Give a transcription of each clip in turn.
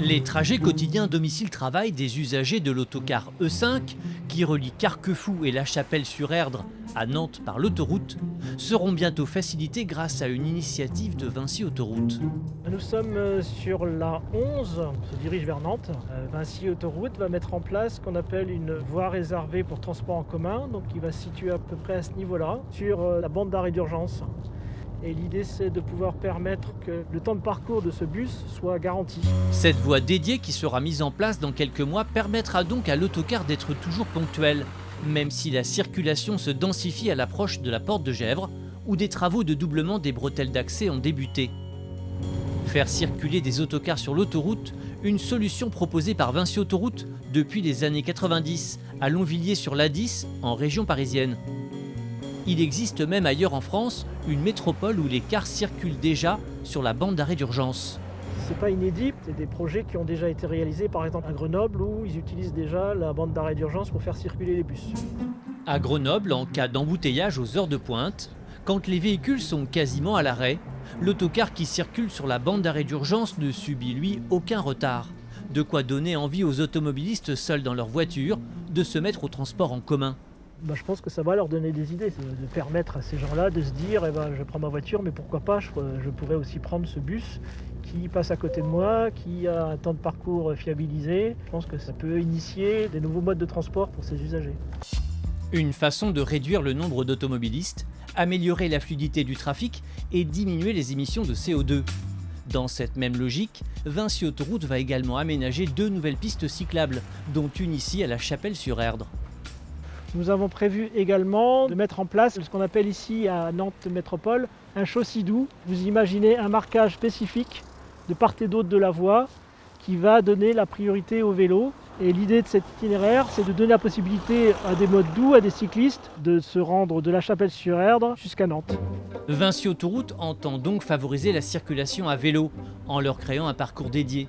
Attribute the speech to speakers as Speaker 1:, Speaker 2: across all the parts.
Speaker 1: Les trajets quotidiens domicile-travail des usagers de l'autocar E5, qui relie Carquefou et La Chapelle-sur-Erdre à Nantes par l'autoroute, seront bientôt facilités grâce à une initiative de Vinci Autoroute.
Speaker 2: Nous sommes sur la 11, on se dirige vers Nantes. Vinci Autoroute va mettre en place ce qu'on appelle une voie réservée pour transport en commun, donc qui va se situer à peu près à ce niveau-là, sur la bande d'arrêt d'urgence. Et l'idée, c'est de pouvoir permettre que le temps de parcours de ce bus soit garanti.
Speaker 1: Cette voie dédiée qui sera mise en place dans quelques mois permettra donc à l'autocar d'être toujours ponctuel, même si la circulation se densifie à l'approche de la porte de Gesvres, où des travaux de doublement des bretelles d'accès ont débuté. Faire circuler des autocars sur l'autoroute, une solution proposée par Vinci Autoroute depuis les années 90 à Longvilliers-sur-l'A10 en région parisienne. Il existe même ailleurs en France une métropole où les cars circulent déjà sur la bande d'arrêt d'urgence.
Speaker 2: C'est pas inédit, c'est des projets qui ont déjà été réalisés, par exemple à Grenoble, où ils utilisent déjà la bande d'arrêt d'urgence pour faire circuler les bus.
Speaker 1: À Grenoble, en cas d'embouteillage aux heures de pointe, quand les véhicules sont quasiment à l'arrêt, l'autocar qui circule sur la bande d'arrêt d'urgence ne subit lui aucun retard. De quoi donner envie aux automobilistes seuls dans leur voiture de se mettre au transport en commun.
Speaker 2: Je pense que ça va leur donner des idées, c'est de permettre à ces gens-là de se dire je prends ma voiture, mais pourquoi pas, je pourrais aussi prendre ce bus qui passe à côté de moi, qui a un temps de parcours fiabilisé. Je pense que ça peut initier des nouveaux modes de transport pour ces usagers.
Speaker 1: Une façon de réduire le nombre d'automobilistes, améliorer la fluidité du trafic et diminuer les émissions de CO2. Dans cette même logique, Vinci Autoroute va également aménager 2 nouvelles pistes cyclables, dont une ici à La Chapelle-sur-Erdre.
Speaker 2: Nous avons prévu également de mettre en place ce qu'on appelle ici à Nantes Métropole un chaussée doux. Vous imaginez un marquage spécifique de part et d'autre de la voie qui va donner la priorité au vélo. Et l'idée de cet itinéraire, c'est de donner la possibilité à des modes doux, à des cyclistes, de se rendre de La Chapelle-sur-Erdre jusqu'à Nantes.
Speaker 1: Vinci Autoroute entend donc favoriser la circulation à vélo en leur créant un parcours dédié.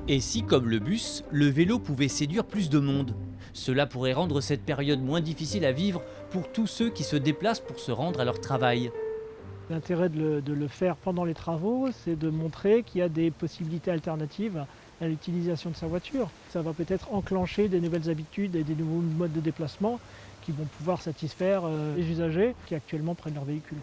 Speaker 1: Et si, comme le bus, le vélo pouvait séduire plus de monde? Cela pourrait rendre cette période moins difficile à vivre pour tous ceux qui se déplacent pour se rendre à leur travail.
Speaker 2: L'intérêt de le faire pendant les travaux, c'est de montrer qu'il y a des possibilités alternatives à l'utilisation de sa voiture. Ça va peut-être enclencher des nouvelles habitudes et des nouveaux modes de déplacement qui vont pouvoir satisfaire les usagers qui actuellement prennent leur véhicule.